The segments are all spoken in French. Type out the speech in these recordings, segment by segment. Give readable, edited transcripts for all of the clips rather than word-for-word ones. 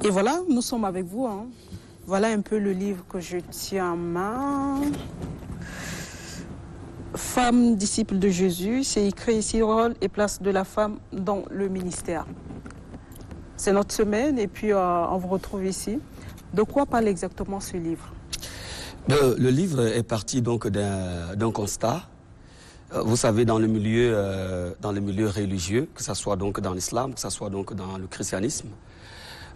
Et voilà, nous sommes avec vous. Hein. Voilà un peu le livre que je tiens en main. Femme, disciple de Jésus, c'est écrit ici, rôle et place de la femme dans le ministère. C'est notre semaine et puis on vous retrouve ici. De quoi parle exactement ce livre? Le livre est parti donc d'un constat. Vous savez, dans le milieu religieux, que ce soit donc dans l'islam, que ce soit donc dans le christianisme,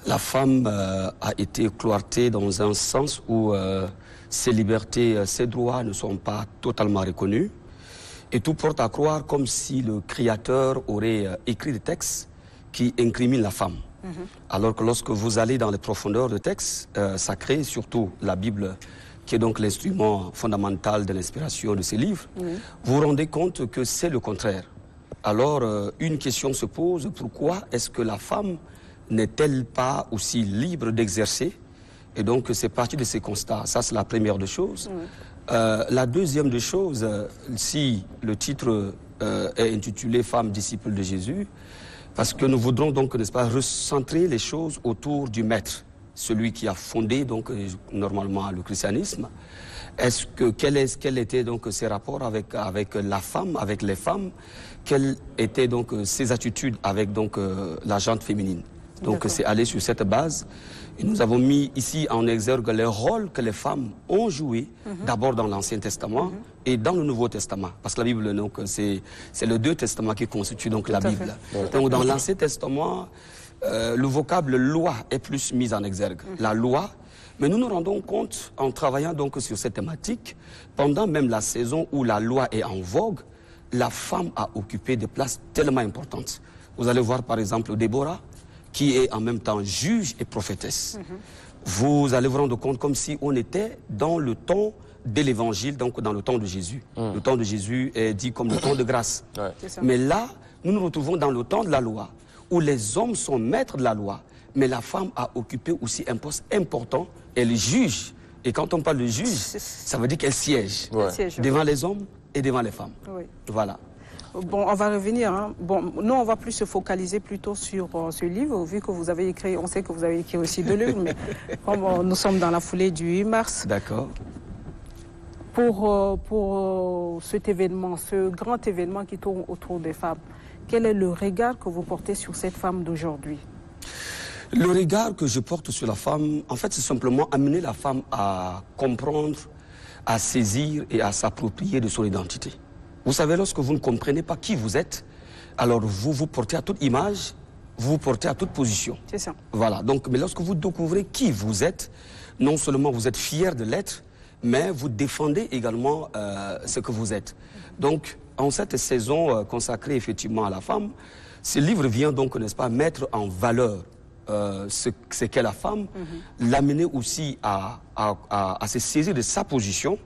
la femme a été cloîtrée dans un sens où ses libertés, ses droits ne sont pas totalement reconnus. Et tout porte à croire comme si le Créateur aurait écrit des textes qui incriminent la femme. Alors que lorsque vous allez dans les profondeurs de textes sacrés, surtout la Bible, qui est donc l'instrument fondamental de l'inspiration de ces livres, vous vous rendez compte que c'est le contraire. Alors, une question se pose, pourquoi est-ce que la femme n'est-elle pas aussi libre d'exercer? Et donc, c'est parti de ces constats. Ça, c'est la première des choses. La deuxième des choses, si le titre est intitulé « Femme, disciple de Jésus », parce que nous voudrons donc, n'est-ce pas, recentrer les choses autour du maître, celui qui a fondé donc normalement le christianisme. Quels étaient donc ses rapports avec la femme, avec les femmes? Quelles étaient donc ses attitudes avec donc la gente féminine? Donc c'est aller sur cette base. Et nous avons mis ici en exergue les rôles que les femmes ont joués, d'abord dans l'Ancien Testament et dans le Nouveau Testament. Parce que la Bible, c'est le deux testaments qui constituent donc la Bible. Donc dans l'Ancien Testament, le vocable loi est plus mis en exergue. La loi, mais nous nous rendons compte en travaillant donc sur cette thématique, pendant même la saison où la loi est en vogue, la femme a occupé des places tellement importantes. Vous allez voir par exemple Déborah, qui est en même temps juge et prophétesse. Vous allez vous rendre compte comme si on était dans le temps de l'évangile, donc dans le temps de Jésus. Le temps de Jésus est dit comme le temps de grâce. Mais là, nous nous retrouvons dans le temps de la loi, où les hommes sont maîtres de la loi, mais la femme a occupé aussi un poste important, elle juge. Et quand on parle de juge, ça veut dire qu'elle siège devant les hommes et devant les femmes. Voilà. Bon, on va revenir. Hein. Bon, nous, on va plus se focaliser plutôt sur ce livre, vu que vous avez écrit, on sait que vous avez écrit aussi 2 livres, mais comme nous sommes dans la foulée du 8 mars. D'accord. Pour cet événement, ce grand événement qui tourne autour des femmes, quel est le regard que vous portez sur cette femme d'aujourd'hui? Le regard que je porte sur la femme, en fait, c'est simplement amener la femme à comprendre, à saisir et à s'approprier de son identité. Vous savez, lorsque vous ne comprenez pas qui vous êtes, alors vous vous portez à toute image, vous vous portez à toute position. C'est ça. Voilà. Donc, mais lorsque vous découvrez qui vous êtes, non seulement vous êtes fier de l'être, mais vous défendez également ce que vous êtes. Donc, en cette saison consacrée effectivement à la femme, ce livre vient donc, n'est-ce pas, mettre en valeur ce qu'est la femme, l'amener aussi à se saisir de sa position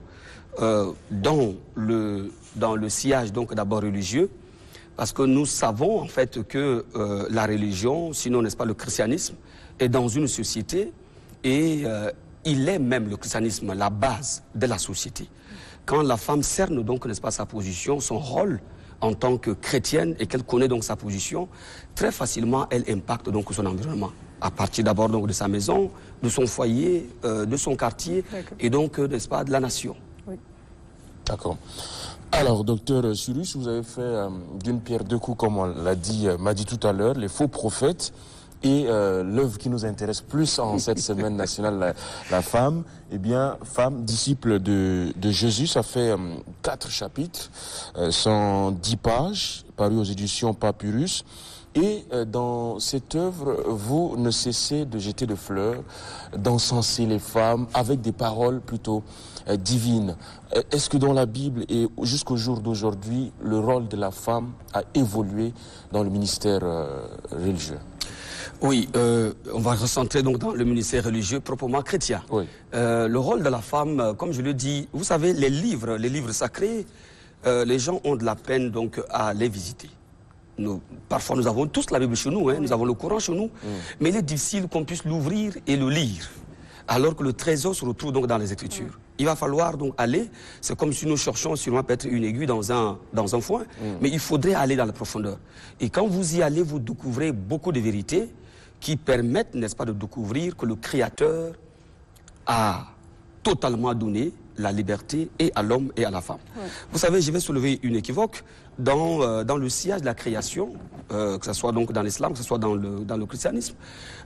dans le sillage donc d'abord religieux, parce que nous savons en fait que la religion, sinon n'est-ce pas le christianisme, est dans une société et il est même le christianisme la base de la société. Quand la femme cerne donc n'est-ce pas sa position, son rôle en tant que chrétienne et qu'elle connaît donc sa position, très facilement elle impacte donc son environnement. À partir d'abord donc de sa maison, de son foyer, de son quartier et donc n'est-ce pas de la nation. Oui. D'accord. Alors, docteur Cyrus, vous avez fait d'une pierre deux coups, comme on m'a dit tout à l'heure, les faux prophètes et l'œuvre qui nous intéresse plus en cette semaine nationale, la femme. Eh bien, femme, disciple de Jésus, ça fait 4 chapitres, 110 pages, paru aux éditions Papyrus. Et dans cette œuvre, vous ne cessez de jeter de fleurs, d'encenser les femmes avec des paroles plutôt divines. Est-ce que dans la Bible et jusqu'au jour d'aujourd'hui, le rôle de la femme a évolué dans le ministère religieux? Oui, on va recentrer donc dans le ministère religieux proprement chrétien. Oui. Le rôle de la femme, comme je le dis, vous savez, les livres sacrés, les gens ont de la peine donc à les visiter. Parfois, nous avons tous la Bible chez nous, nous avons le Coran chez nous, mais il est difficile qu'on puisse l'ouvrir et le lire, alors que le trésor se retrouve donc dans les Écritures. Il va falloir donc aller, c'est comme si nous cherchions sûrement peut-être une aiguille dans un foin, mais il faudrait aller dans la profondeur. Et quand vous y allez, vous découvrez beaucoup de vérités qui permettent, n'est-ce pas, de découvrir que le Créateur a totalement donné la liberté et à l'homme et à la femme. Ouais. Vous savez, je vais soulever une équivoque. Dans le sillage de la création, que ce soit donc dans l'islam, que ce soit dans le christianisme,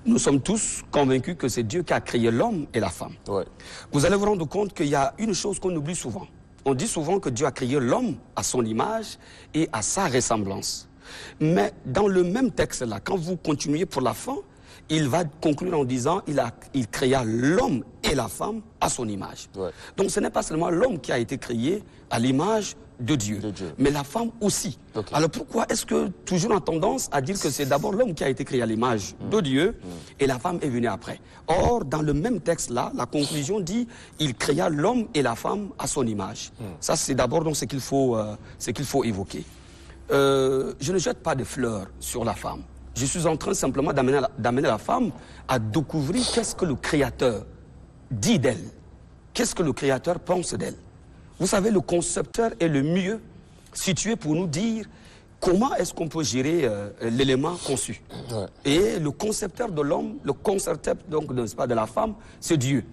nous sommes tous convaincus que c'est Dieu qui a créé l'homme et la femme. Ouais. Vous allez vous rendre compte qu'il y a une chose qu'on oublie souvent. On dit souvent que Dieu a créé l'homme à son image et à sa ressemblance. Mais dans le même texte-là, quand vous continuez pour la fin, il va conclure en disant il créa l'homme et la femme à son image. Ouais. Donc ce n'est pas seulement l'homme qui a été créé à l'image de Dieu, mais la femme aussi. Okay. Alors pourquoi est-ce que toujours on a tendance à dire que c'est d'abord l'homme qui a été créé à l'image de Dieu et la femme est venue après? Or, dans le même texte-là, la conclusion dit il créa l'homme et la femme à son image. Ça, c'est d'abord donc ce qu'il faut évoquer. Je ne jette pas de fleurs sur la femme. Je suis en train simplement d'amener la femme à découvrir qu'est-ce que le Créateur dit d'elle. Qu'est-ce que le Créateur pense d'elle. Vous savez, le concepteur est le mieux situé pour nous dire comment est-ce qu'on peut gérer l'élément conçu. Ouais. Et le concepteur de l'homme, le concepteur donc, n'est-ce pas, de la femme, c'est Dieu.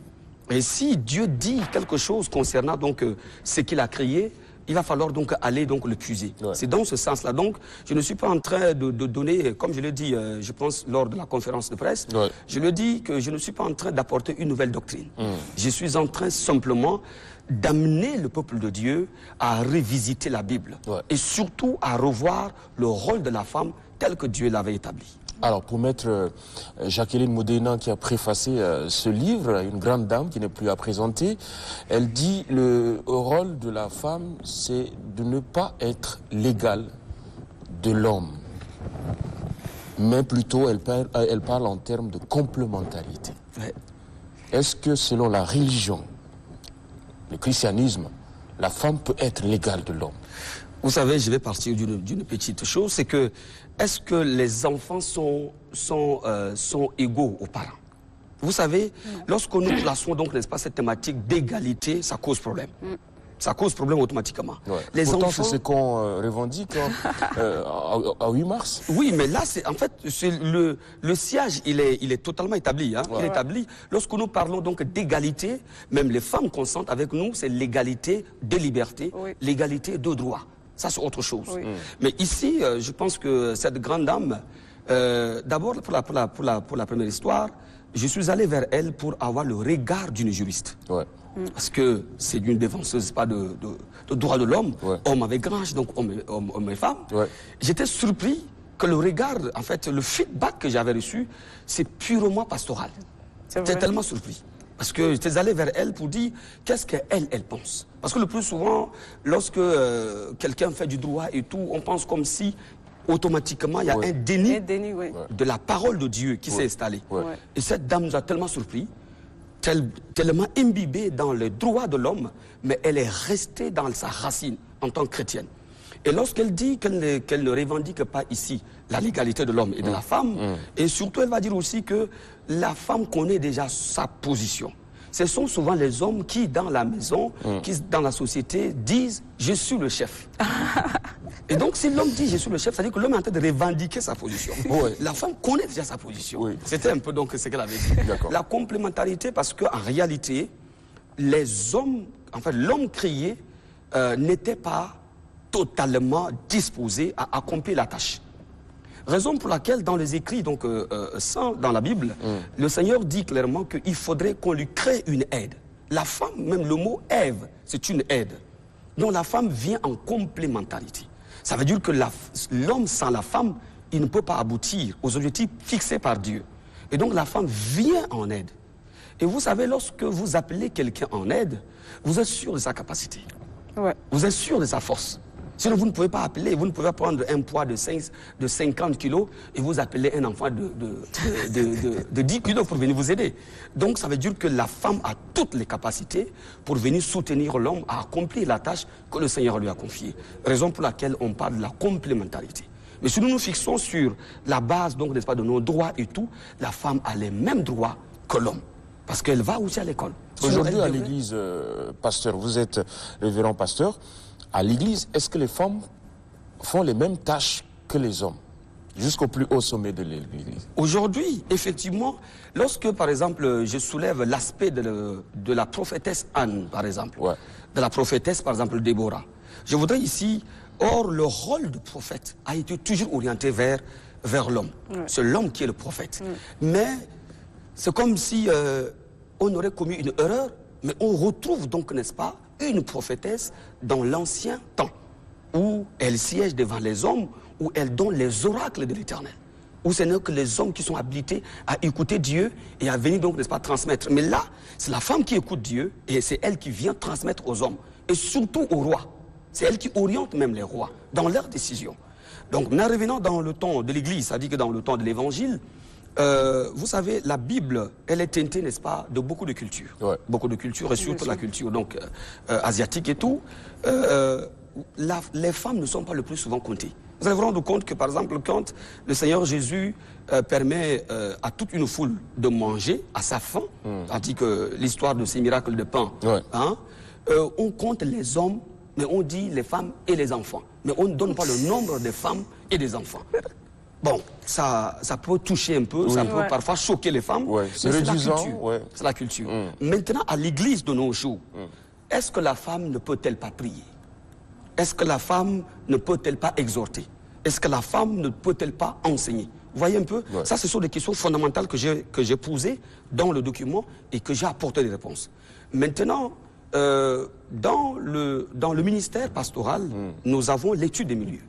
Et si Dieu dit quelque chose concernant donc, ce qu'il a créé, il va falloir donc aller donc le puiser. Ouais. C'est dans ce sens-là. Donc, je ne suis pas en train de donner, comme je l'ai dit, je pense, lors de la conférence de presse, je le dis que je ne suis pas en train d'apporter une nouvelle doctrine. Je suis en train simplement d'amener le peuple de Dieu à revisiter la Bible et surtout à revoir le rôle de la femme tel que Dieu l'avait établi. Alors, pour maître Jacqueline Modena, qui a préfacé ce livre, une grande dame qui n'est plus à présenter, elle dit le rôle de la femme, c'est de ne pas être l'égal de l'homme, mais plutôt elle parle en termes de complémentarité. Ouais. Est-ce que selon la religion, le christianisme, la femme peut être l'égale de l'homme? Vous savez, je vais partir d'une petite chose, c'est que est-ce que les enfants sont égaux aux parents? Vous savez, lorsque nous plaçons donc, n'est-ce pas, cette thématique d'égalité, ça cause problème. Ça cause problème automatiquement. Ouais. Les enfants, c'est ce qu'on revendique à 8 mars. Oui, mais là, en fait, le siège, il est totalement établi. Hein. Il est établi. Lorsque nous parlons donc d'égalité, même les femmes consentent avec nous, c'est l'égalité de liberté, l'égalité de droit. Ça, c'est autre chose. Oui. Mais ici, je pense que cette grande dame, d'abord, pour la première histoire, je suis allé vers elle pour avoir le regard d'une juriste. Ouais. Parce que c'est une défenseuse, pas de droit de l'homme, homme avec grange, donc homme et femme. Ouais. J'étais surpris que le regard, en fait, le feedback que j'avais reçu, c'est purement pastoral. J'étais tellement surpris. Parce que j'étais allé vers elle pour dire qu'est-ce qu'elle pense. Parce que le plus souvent, lorsque quelqu'un fait du droit et tout, on pense comme si automatiquement il y a un déni de la parole de Dieu qui s'est installé. Et cette dame nous a tellement surpris, tellement imbibée dans les droits de l'homme, mais elle est restée dans sa racine en tant que chrétienne. Et lorsqu'elle dit qu'elle ne revendique pas ici la légalité de l'homme et de la femme, et surtout elle va dire aussi que la femme connaît déjà sa position. Ce sont souvent les hommes qui, dans la maison, qui, dans la société, disent « je suis le chef ». Et donc, si l'homme dit « je suis le chef », ça veut dire que l'homme est en train de revendiquer sa position. La femme connaît déjà sa position. C'était un peu donc ce qu'elle avait dit. La complémentarité, parce qu'en réalité, les hommes, en fait, l'homme créé n'était pas totalement disposé à accomplir la tâche. Raison pour laquelle dans les écrits donc, saints, dans la Bible, le Seigneur dit clairement qu'il faudrait qu'on lui crée une aide. La femme, même le mot Ève, c'est une aide. Donc la femme vient en complémentarité. Ça veut dire que l'homme sans la femme, il ne peut pas aboutir aux objectifs fixés par Dieu. Et donc la femme vient en aide. Et vous savez, lorsque vous appelez quelqu'un en aide, vous êtes sûr de sa capacité. Vous êtes sûr de sa force. Sinon, vous ne pouvez pas appeler, vous ne pouvez pas prendre un poids de 50 kilos et vous appelez un enfant de 10 kilos pour venir vous aider. Donc, ça veut dire que la femme a toutes les capacités pour venir soutenir l'homme à accomplir la tâche que le Seigneur lui a confiée. Raison pour laquelle on parle de la complémentarité. Mais si nous nous fixons sur la base, donc, n'est-ce pas, de nos droits et tout, la femme a les mêmes droits que l'homme. Parce qu'elle va aussi à l'école. Aujourd'hui, à l'église, pasteur, vous êtes révérend pasteur. À l'église, est-ce que les femmes font les mêmes tâches que les hommes? jusqu'au plus haut sommet de l'Église. Aujourd'hui, effectivement, lorsque, par exemple, je soulève l'aspect de la prophétesse Anne, par exemple, de la prophétesse, par exemple, Déborah, je voudrais ici, or, le rôle de prophète a été toujours orienté vers l'homme. C'est l'homme qui est le prophète. Mais c'est comme si on aurait commis une erreur, mais on retrouve donc, n'est-ce pas, une prophétesse dans l'ancien temps, où elle siège devant les hommes, où elle donne les oracles de l'Éternel, où ce n'est que les hommes qui sont habilités à écouter Dieu et à venir donc, n'est-ce pas, transmettre. Mais là, c'est la femme qui écoute Dieu et c'est elle qui vient transmettre aux hommes, et surtout aux rois. C'est elle qui oriente même les rois dans leurs décisions. Donc, en revenant dans le temps de l'Église, c'est-à-dire que dans le temps de l'Évangile, vous savez, la Bible, elle est teintée, n'est-ce pas, de beaucoup de cultures. Beaucoup de cultures, et surtout la culture donc, asiatique et tout. Les femmes ne sont pas le plus souvent comptées. Vous allez vous rendre compte que, par exemple, quand le Seigneur Jésus permet à toute une foule de manger à sa faim, tandis que l'histoire de ces miracles de pain, on compte les hommes, mais on dit les femmes et les enfants. Mais on ne donne pas le nombre des femmes et des enfants. Bon, ça peut toucher un peu, ça peut parfois choquer les femmes, c'est réduisant. C'est la culture. Maintenant, à l'église de nos jours, est-ce que la femme ne peut-elle pas prier? Est-ce que la femme ne peut-elle pas exhorter? Est-ce que la femme ne peut-elle pas enseigner? Vous voyez un peu? Ça, ce sont des questions fondamentales que j'ai posées dans le document et que j'ai apporté des réponses. Maintenant, dans le ministère pastoral, nous avons l'étude des milieux.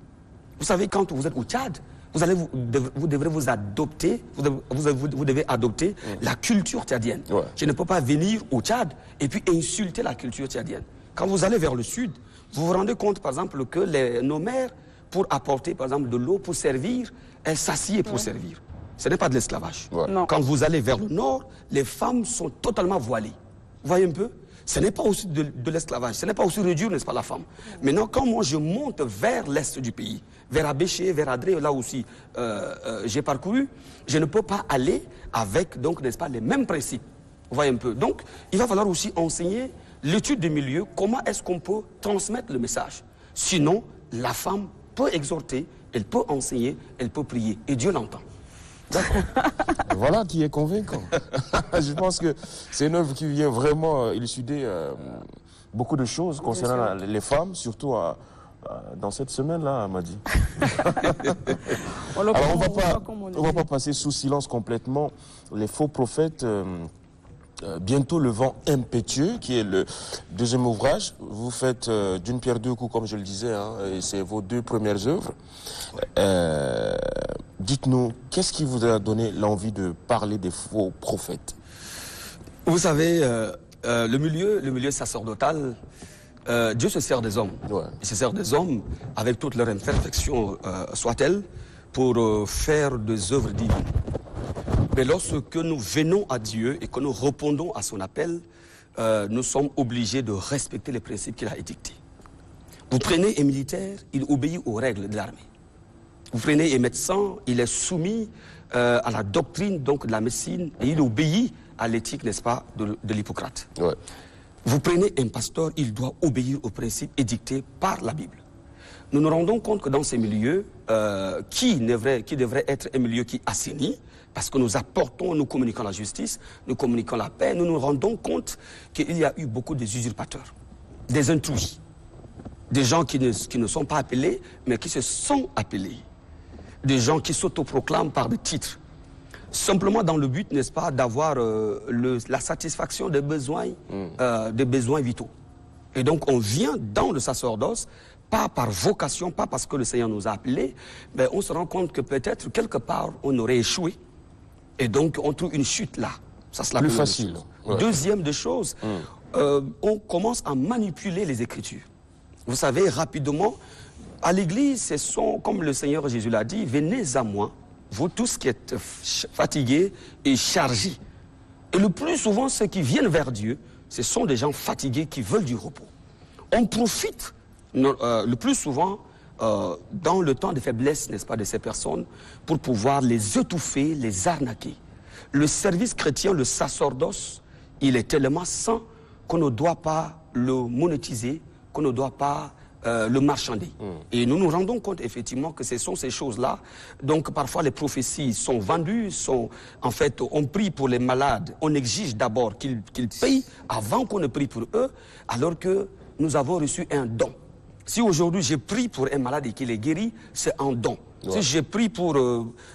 Vous savez, quand vous êtes au Tchad, vous devez adopter la culture tchadienne. Je ne peux pas venir au Tchad et puis insulter la culture tchadienne. Quand vous allez vers le sud, vous vous rendez compte, par exemple, que nos mères, pour apporter, par exemple, de l'eau pour servir, elles s'assiedent pour servir. Ce n'est pas de l'esclavage. Quand vous allez vers le nord, les femmes sont totalement voilées. Vous voyez un peu? Ce n'est pas aussi de l'esclavage, ce n'est pas aussi réduire, n'est-ce pas, la femme. Maintenant, quand moi je monte vers l'est du pays, vers Abéché, vers Adré, là aussi j'ai parcouru, je ne peux pas aller avec, donc, n'est-ce pas, les mêmes principes. Vous voyez un peu? Donc, il va falloir aussi enseigner l'étude des milieux, comment est-ce qu'on peut transmettre le message. Sinon, la femme peut exhorter, elle peut enseigner, elle peut prier, et Dieu l'entend. Voilà qui est convaincant. Je pense que c'est une œuvre qui vient vraiment élucider beaucoup de choses concernant les femmes, surtout dans cette semaine-là, Madi. Alors on va pas passer sous silence complètement les faux prophètes. Bientôt le vent impétueux, qui est le deuxième ouvrage. Vous faites d'une pierre deux coups, comme je le disais, et c'est vos deux premières œuvres. Dites-nous, qu'est-ce qui vous a donné l'envie de parler des faux prophètes? Vous savez, le milieu sacerdotal, Dieu se sert des hommes. Il se sert des hommes avec toute leur imperfection, soit-elle, pour faire des œuvres divines. Mais lorsque nous venons à Dieu et que nous répondons à son appel, nous sommes obligés de respecter les principes qu'il a édictés. Vous prenez un militaire, il obéit aux règles de l'armée. Vous prenez un médecin, il est soumis à la doctrine donc, de la médecine et il obéit à l'éthique, n'est-ce pas, de l'Hippocrate. Vous prenez un pasteur, il doit obéir aux principes édictés par la Bible. Nous nous rendons compte que dans ces milieux, qui devrait être un milieu qui assainit, parce que nous apportons, nous communiquons la justice, nous communiquons la paix, nous nous rendons compte qu'il y a eu beaucoup des usurpateurs, des intrus, des gens qui ne sont pas appelés, mais qui se sont appelés, des gens qui s'autoproclament par des titres, simplement dans le but, n'est-ce pas, d'avoir la satisfaction des besoins vitaux. Et donc on vient dans le sacerdoce, pas par vocation, pas parce que le Seigneur nous a appelés, mais on se rend compte que peut-être quelque part on aurait échoué. Et donc, on trouve une chute là. Ça, c'est la plus facile. Deuxième des choses, on commence à manipuler les Écritures. Vous savez, rapidement, à l'Église, ce sont, comme le Seigneur Jésus l'a dit, venez à moi, vous tous qui êtes fatigués et chargés. Et le plus souvent, ceux qui viennent vers Dieu, ce sont des gens fatigués qui veulent du repos. On profite le plus souvent dans le temps de faiblesse, n'est-ce pas, de ces personnes, pour pouvoir les étouffer, les arnaquer. Le service chrétien, le sacerdoce, il est tellement saint qu'on ne doit pas le monétiser, qu'on ne doit pas le marchander. Et nous nous rendons compte effectivement que ce sont ces choses-là. Donc parfois les prophéties sont vendues, on prie pour les malades, on exige d'abord qu'ils payent avant qu'on ne prie pour eux, alors que nous avons reçu un don. Si aujourd'hui je prie pour un malade et qu'il est guéri, c'est un don. Ouais. Si je prie pour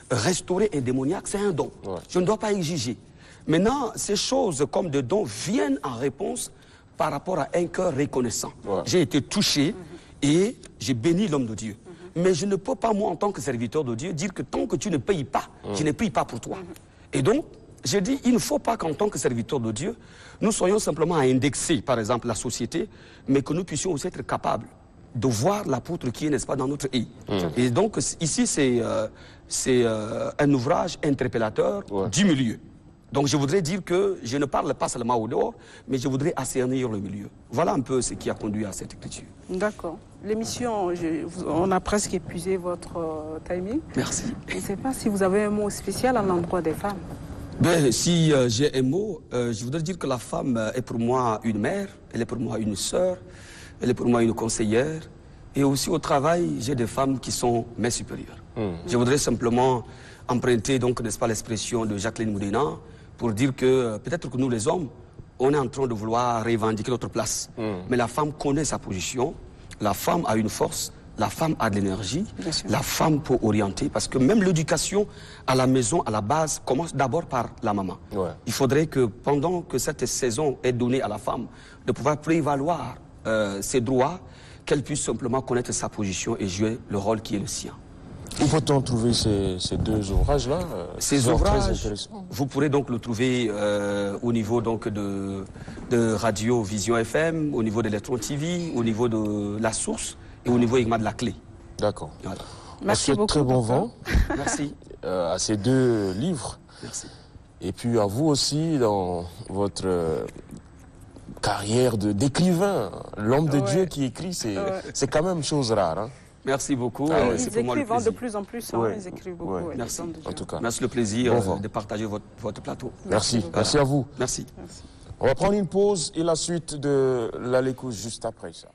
restaurer un démoniaque, c'est un don. Ouais. Je ne dois pas exiger. Maintenant, ces choses comme des dons viennent en réponse par rapport à un cœur reconnaissant. Ouais. J'ai été touché et j'ai béni l'homme de Dieu. Mais je ne peux pas, moi, en tant que serviteur de Dieu, dire que tant que tu ne payes pas, je ne prie pas pour toi. Et donc, je dis, il ne faut pas qu'en tant que serviteur de Dieu, nous soyons simplement à indexer, par exemple, la société, mais que nous puissions aussi être capables de voir l'apôtre qui est, n'est-ce pas, dans notre œil. Et donc, ici, c'est un ouvrage interpellateur du milieu. Donc, je voudrais dire que je ne parle pas seulement au dehors, mais je voudrais assainir le milieu. Voilà un peu ce qui a conduit à cette écriture. D'accord. L'émission, on a presque épuisé votre timing. Merci. Je ne sais pas si vous avez un mot spécial à l'endroit des femmes. Ben, si j'ai un mot, je voudrais dire que la femme est pour moi une mère, elle est pour moi une sœur, elle est pour moi une conseillère. Et aussi au travail, j'ai des femmes qui sont mes supérieures. Je voudrais simplement emprunter, donc, n'est-ce pas, l'expression de Jacqueline Moudena pour dire que peut-être que nous, les hommes, on est en train de vouloir revendiquer notre place. Mais la femme connaît sa position, la femme a une force, la femme a de l'énergie, la femme peut orienter, parce que même l'éducation à la maison, à la base, commence d'abord par la maman. Ouais. Il faudrait que pendant que cette saison est donnée à la femme, de pouvoir prévaloir ses droits, qu'elle puisse simplement connaître sa position et jouer le rôle qui est le sien. Où peut-on trouver ces deux ouvrages-là? Ces ouvrages, vous pourrez donc le trouver au niveau donc, de Radio Vision FM, au niveau d'Electron TV, au niveau de La Source et au niveau également de La Clé. D'accord. Voilà. Merci beaucoup. Très bon vent. Merci. À ces deux livres. Merci. Et puis à vous aussi dans votre carrière d'écrivain. L'homme de Dieu qui écrit, c'est quand même chose rare. Hein? Merci beaucoup. Ils écrivent de plus en plus. Ils écrivent beaucoup. Merci. En tout cas. Merci le plaisir de partager votre plateau. Merci. Merci à vous. Merci. On va prendre une pause et la suite de l'Alécoute juste après ça.